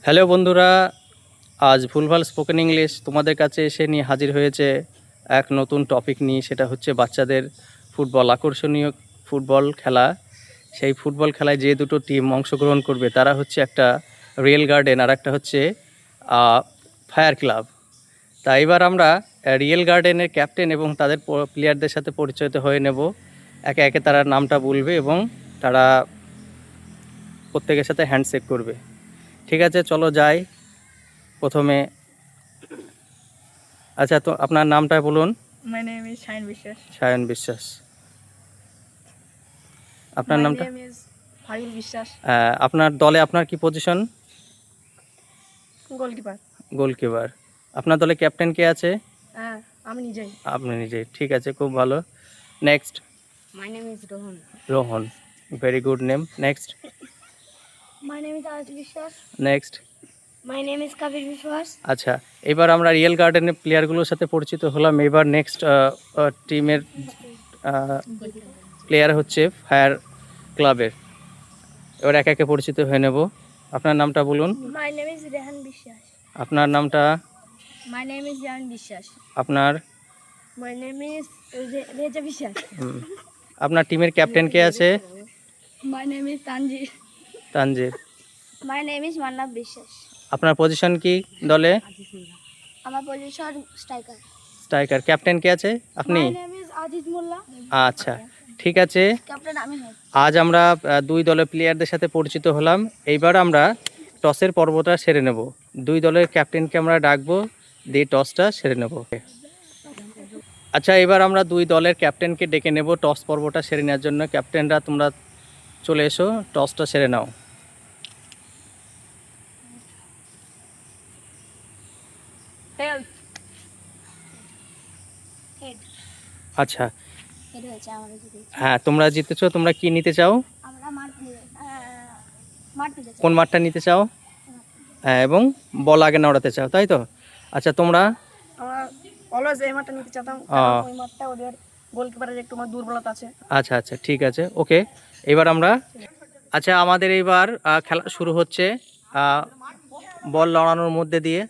Hello বন্ধুরা, আজ ভুলভাল স্পোকেন ইংলিশ তোমাদের কাছে এসে নিয়ে হাজির হয়েছে এক নতুন টপিক নিয়ে। সেটা হচ্ছে বাচ্চাদের ফুটবল, আকর্ষণীয় ফুটবল খেলা। সেই ফুটবল খেলায় যে দুটো টিম অংশগ্রহণ করবে তারা হচ্ছে একটা রিয়েল গার্ডেন আর একটা হচ্ছে ফায়ার ক্লাব। তাই এবার আমরা রিয়েল গার্ডেনের ক্যাপ্টেন এবং তাদের প্লেয়ারদের সাথে পরিচিত হয়ে নেব। একে একে তারা নামটা বলবে এবং তারা প্রত্যেকের সাথে হ্যান্ডশেক করবে। ঠিক আছে, চলো যাই। প্রথমে আচ্ছা, তো আপনার নামটা বলুন। My name is Shayan Vishwas. Sayan বিশ্বাস। আপনার My নামটা? name is Fahil Vishwas. আপনার দলে আপনার কি পজিশন? Goalkeeper. গোলকিপার। আপনার দলে ক্যাপ্টেন কে আছে? আমি নিজেই। আপনি নিজেই। ঠিক আছে, খুব ভালো। Next. My name is Rohan. Rohan, very good name. Next. My name is Arjun Vishwas. Next. My name is Kabir Vishwas. আচ্ছা, এবার আমরা রিয়েল গার্ডেনের প্লেয়ারগুলোর সাথে পরিচিত হলাম। এবার নেক্সট টিমের প্লেয়ার হচ্ছে ফায়ার ক্লাবের। এবার একে একে পরিচিত হয়ে নেব। আপনার নামটা বলুন। My name is Rehan Vishwas. আপনার নামটা? My name is Jan Vishwas. আপনার? My name is Reja Vishwas. আপনার টিমের ক্যাপ্টেন কে আছে? My name is Tanjir. Tangier. My name is Mannav Vishwas. আপনার পজিশন কি দলে? আমার পজিশন স্ট্রাইকার। স্ট্রাইকার। ক্যাপ্টেন কে আছে? আপনি? My name is Ajit Mullah. আচ্ছা, ঠিক আছে। ক্যাপ্টেন আমি হই। আজ আমরা দুই দলের প্লেয়ারদের সাথে পরিচিত হলাম। এইবার আমরা টসের পর্বটা সেরে নেব। দুই দলের ক্যাপ্টেনকে আমরা ডাকবো, দিয়ে টসটা সেরে নেব। আচ্ছা, এবার আমরা দুই দলের ক্যাপ্টেনকে ডেকে নেব টস পর্বটা সেরে নেওয়ার জন্য। ক্যাপ্টেনরা তোমরা চলে এসো, টসটা সেরে নাও। হেড। আচ্ছা, হেড হয়েছে আমাদের যদি। হ্যাঁ, তোমরা জিতেছো। তোমরা কি নিতে চাও? আমরা মাঠ নিতে চাই। কোন মাঠটা নিতে চাও? হ্যাঁ, এবং বল আগে নাড়াতে চাও, তাই তো? আচ্ছা, তোমরা? আমরা অলওয়েজ এই মাঠটা নিতে চাইতাম, কারণ ওই মাঠটা ওদের গোলকিপারের একটু দুর্বলতা আছে। আচ্ছা আচ্ছা, ঠিক আছে, ওকে। এবার আমরা আচ্ছা, আমাদের এইবার খেলা শুরু হচ্ছে বল লড়ানোর মধ্যে দিয়ে।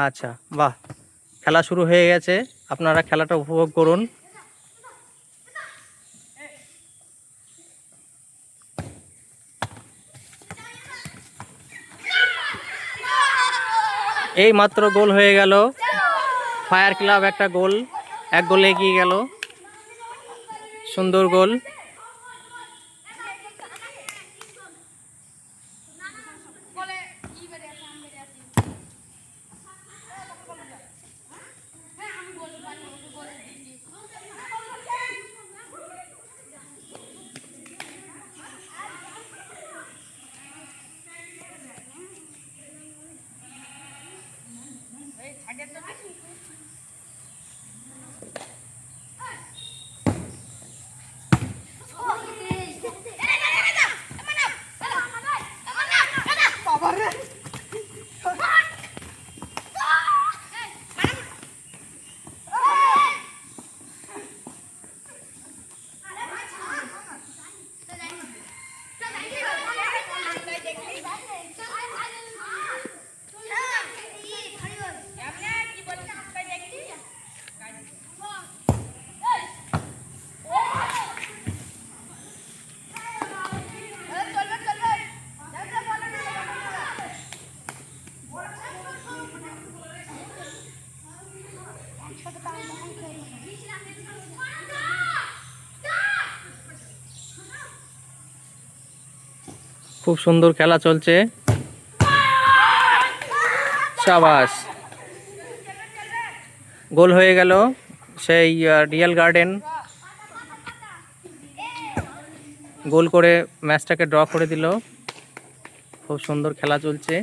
আচ্ছা, বাহ, খেলা শুরু হয়ে গেছে। আপনারা খেলাটা উপভোগ করুন। এই মাত্র গোল হয়ে গেল। ফায়ার ক্লাব একটা গোল, এক গোলে এগিয়ে গেল। সুন্দর গোল। খুব সুন্দর খেলা চলছে। শাবাশ, গোল হয়ে গেল। সেই রিয়েল গার্ডেন গোল করে ম্যাচটাকে ড্র করে দিল। খুব সুন্দর খেলা চলছে।